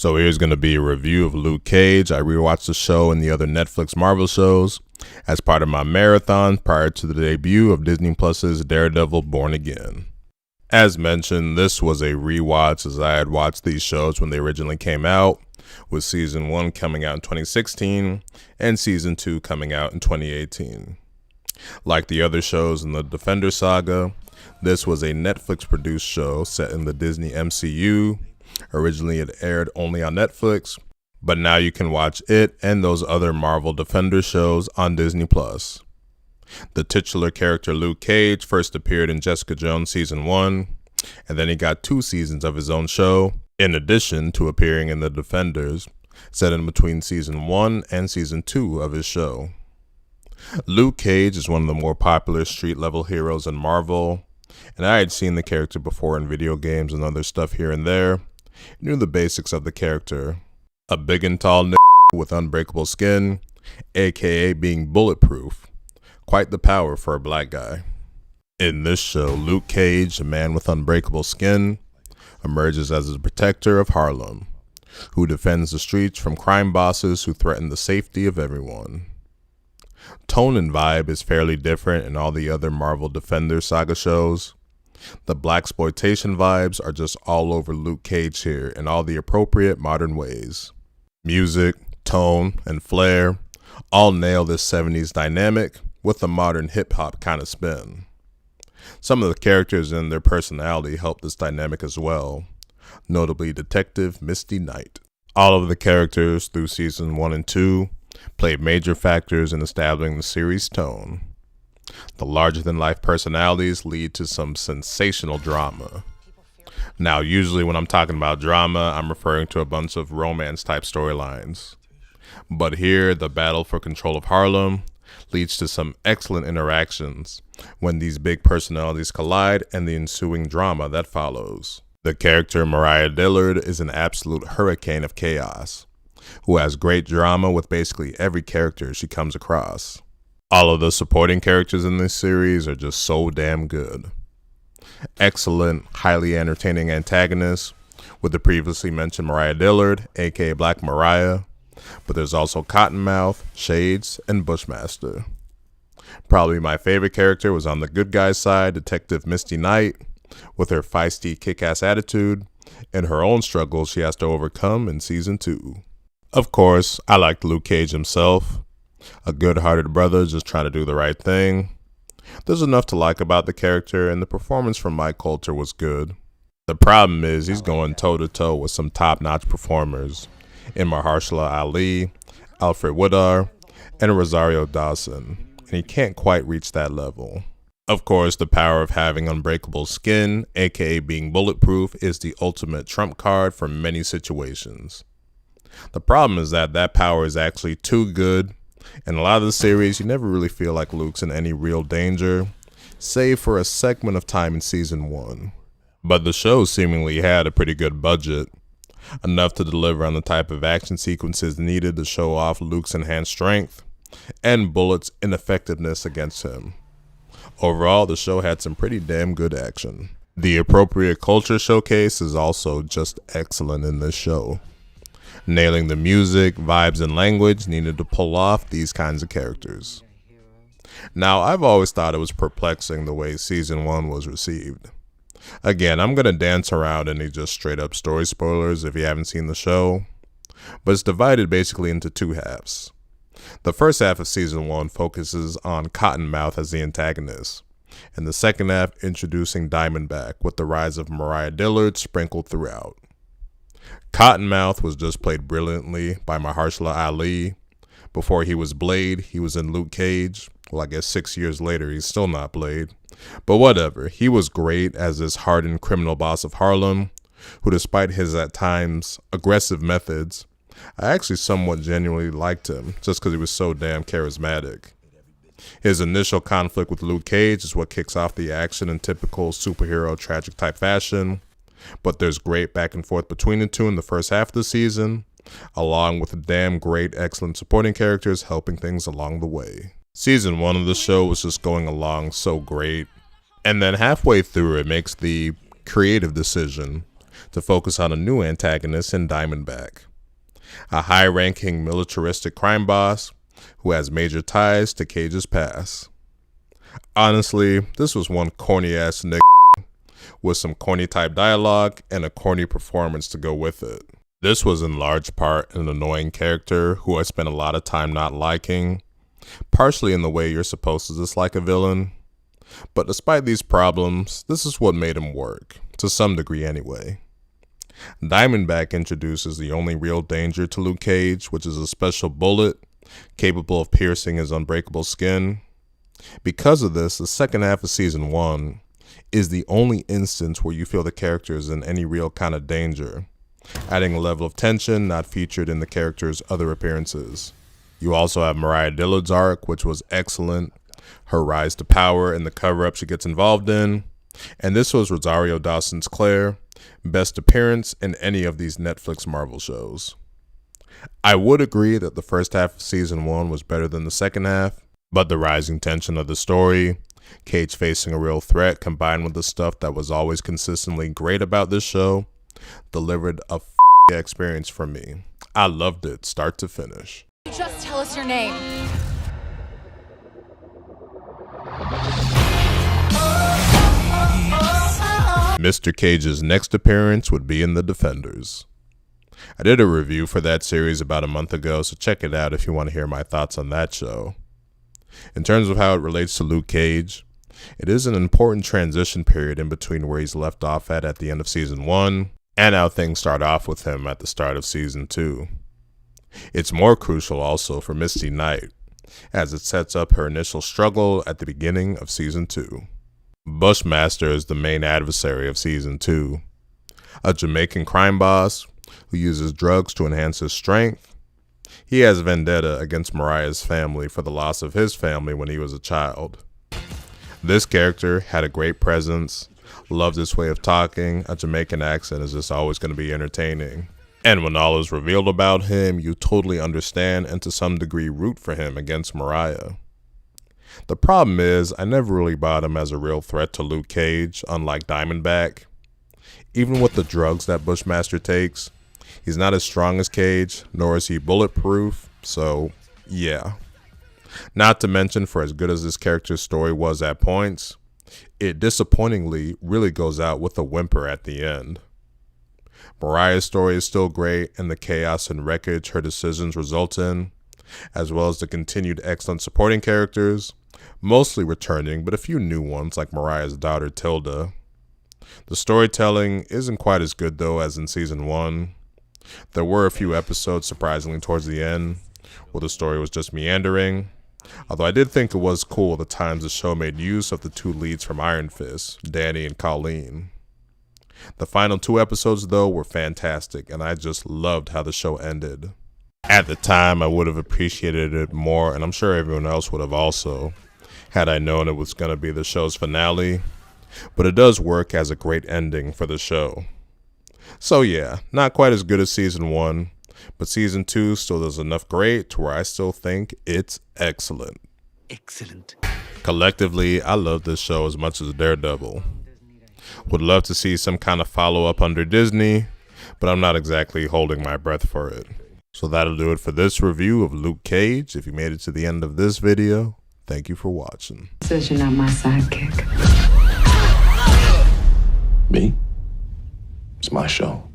So here's going to be a review of Luke Cage. I rewatched the show and the other Netflix Marvel shows as part of my marathon prior to the debut of Disney Plus's Daredevil Born Again. As mentioned, this was a rewatch as I had watched these shows when they originally came out, with Season 1 coming out in 2016 and Season 2 coming out in 2018. Like the other shows in the Defender saga, this was a Netflix-produced show set in the Disney MCU. Originally it aired only on Netflix, but now you can watch it and those other Marvel Defender shows on Disney+. The titular character Luke Cage first appeared in Jessica Jones Season 1, and then he got 2 seasons of his own show, in addition to appearing in The Defenders, set in between Season 1 and Season 2 of his show. Luke Cage is one of the more popular street-level heroes in Marvel, and I had seen the character before in video games and other stuff here and there. Knew the basics of the character. A big and tall with unbreakable skin, aka being bulletproof. Quite the power for a black guy. In this show, Luke Cage, a man with unbreakable skin, emerges as a protector of Harlem, who defends the streets from crime bosses who threaten the safety of everyone. Tone and vibe is fairly different in all the other Marvel Defender saga shows. The blaxploitation vibes are just all over Luke Cage here in all the appropriate modern ways. Music, tone, and flair all nail this 70s dynamic with a modern hip-hop kind of spin. Some of the characters and their personality help this dynamic as well, notably Detective Misty Knight. All of the characters through Season 1 and 2 played major factors in establishing the series' tone. The larger-than-life personalities lead to some sensational drama. Now, usually when I'm talking about drama, I'm referring to a bunch of romance-type storylines. But here, the battle for control of Harlem leads to some excellent interactions when these big personalities collide and the ensuing drama that follows. The character Mariah Dillard is an absolute hurricane of chaos, who has great drama with basically every character she comes across. All of the supporting characters in this series are just so damn good. Excellent, highly entertaining antagonists with the previously mentioned Mariah Dillard, aka Black Mariah, but there's also Cottonmouth, Shades, and Bushmaster. Probably my favorite character was on the good guy's side, Detective Misty Knight, with her feisty kick-ass attitude and her own struggles she has to overcome in Season 2. Of course, I liked Luke Cage himself. A good-hearted brother just trying to do the right thing. There's enough to like about the character, and the performance from Mike Colter was good. The problem is he's going toe-to-toe with some top-notch performers in Mahershala Ali, Alfred Woodard, and Rosario Dawson, and he can't quite reach that level. Of course, the power of having unbreakable skin, aka being bulletproof, is the ultimate trump card for many situations. The problem is that power is actually too good. In a lot of the series, you never really feel like Luke's in any real danger, save for a segment of time in Season 1. But the show seemingly had a pretty good budget, enough to deliver on the type of action sequences needed to show off Luke's enhanced strength and Bullet's ineffectiveness against him. Overall, the show had some pretty damn good action. The appropriate culture showcase is also just excellent in this show, nailing the music, vibes, and language needed to pull off these kinds of characters. Now, I've always thought it was perplexing the way Season 1 was received. Again, I'm going to dance around any just straight up story spoilers if you haven't seen the show, but it's divided basically into 2 halves. The first half of Season 1 focuses on Cottonmouth as the antagonist, and the second half introducing Diamondback with the rise of Mariah Dillard sprinkled throughout. Cottonmouth was just played brilliantly by Mahershala Ali. Before he was Blade, he was in Luke Cage. Well, I guess 6 years later, he's still not Blade. But whatever, he was great as this hardened criminal boss of Harlem, who despite his at times aggressive methods, I actually somewhat genuinely liked him just because he was so damn charismatic. His initial conflict with Luke Cage is what kicks off the action in typical superhero tragic type fashion, but there's great back and forth between the two in the first half of the season, along with damn great excellent supporting characters helping things along the way. Season 1 of the show was just going along so great, and then halfway through it makes the creative decision to focus on a new antagonist in Diamondback, a high-ranking militaristic crime boss who has major ties to Cage's past. Honestly, this was one corny-ass nigga with some corny-type dialogue and a corny performance to go with it. This was in large part an annoying character who I spent a lot of time not liking, partially in the way you're supposed to dislike a villain. But despite these problems, this is what made him work, to some degree anyway. Diamondback introduces the only real danger to Luke Cage, which is a special bullet capable of piercing his unbreakable skin. Because of this, the second half of Season 1 is the only instance where you feel the character is in any real kind of danger, adding a level of tension not featured in the character's other appearances. You also have Mariah Dillard's arc, which was excellent, her rise to power and the cover-up she gets involved in, and this was Rosario Dawson's Claire, best appearance in any of these Netflix Marvel shows. I would agree that the first half of Season 1 was better than the second half, but the rising tension of the story, Cage facing a real threat combined with the stuff that was always consistently great about this show, delivered a experience for me. I loved it start to finish. Just tell us your name. Mr. Cage's next appearance would be in The Defenders. I did a review for that series about a month ago, so check it out if you want to hear my thoughts on that show. In terms of how it relates to Luke Cage, it is an important transition period in between where he's left off at the end of Season 1 and how things start off with him at the start of Season 2. It's more crucial also for Misty Knight, as it sets up her initial struggle at the beginning of Season 2. Bushmaster is the main adversary of Season 2, a Jamaican crime boss who uses drugs to enhance his strength. He has vendetta against Mariah's family for the loss of his family when he was a child. This character had a great presence, loved his way of talking, a Jamaican accent is just always going to be entertaining. And when all is revealed about him, you totally understand and to some degree root for him against Mariah. The problem is, I never really bought him as a real threat to Luke Cage, unlike Diamondback. Even with the drugs that Bushmaster takes, he's not as strong as Cage, nor is he bulletproof, so yeah. Not to mention, for as good as this character's story was at points, it disappointingly really goes out with a whimper at the end. Mariah's story is still great, and the chaos and wreckage her decisions result in, as well as the continued excellent supporting characters, mostly returning, but a few new ones like Mariah's daughter Tilda. The storytelling isn't quite as good though as in Season 1. There were a few episodes surprisingly towards the end, where the story was just meandering, although I did think it was cool the times the show made use of the two leads from Iron Fist, Danny and Colleen. The final 2 episodes though were fantastic, and I just loved how the show ended. At the time, I would have appreciated it more, and I'm sure everyone else would have also, had I known it was going to be the show's finale, but it does work as a great ending for the show. So yeah, not quite as good as Season 1, but Season 2 still does enough great to where I still think it's excellent. Excellent. Collectively, I love this show as much as Daredevil. Would love to see some kind of follow-up under Disney, but I'm not exactly holding my breath for it. So that'll do it for this review of Luke Cage. If you made it to the end of this video, thank you for watching. Says you're not my sidekick. Me? It's my show.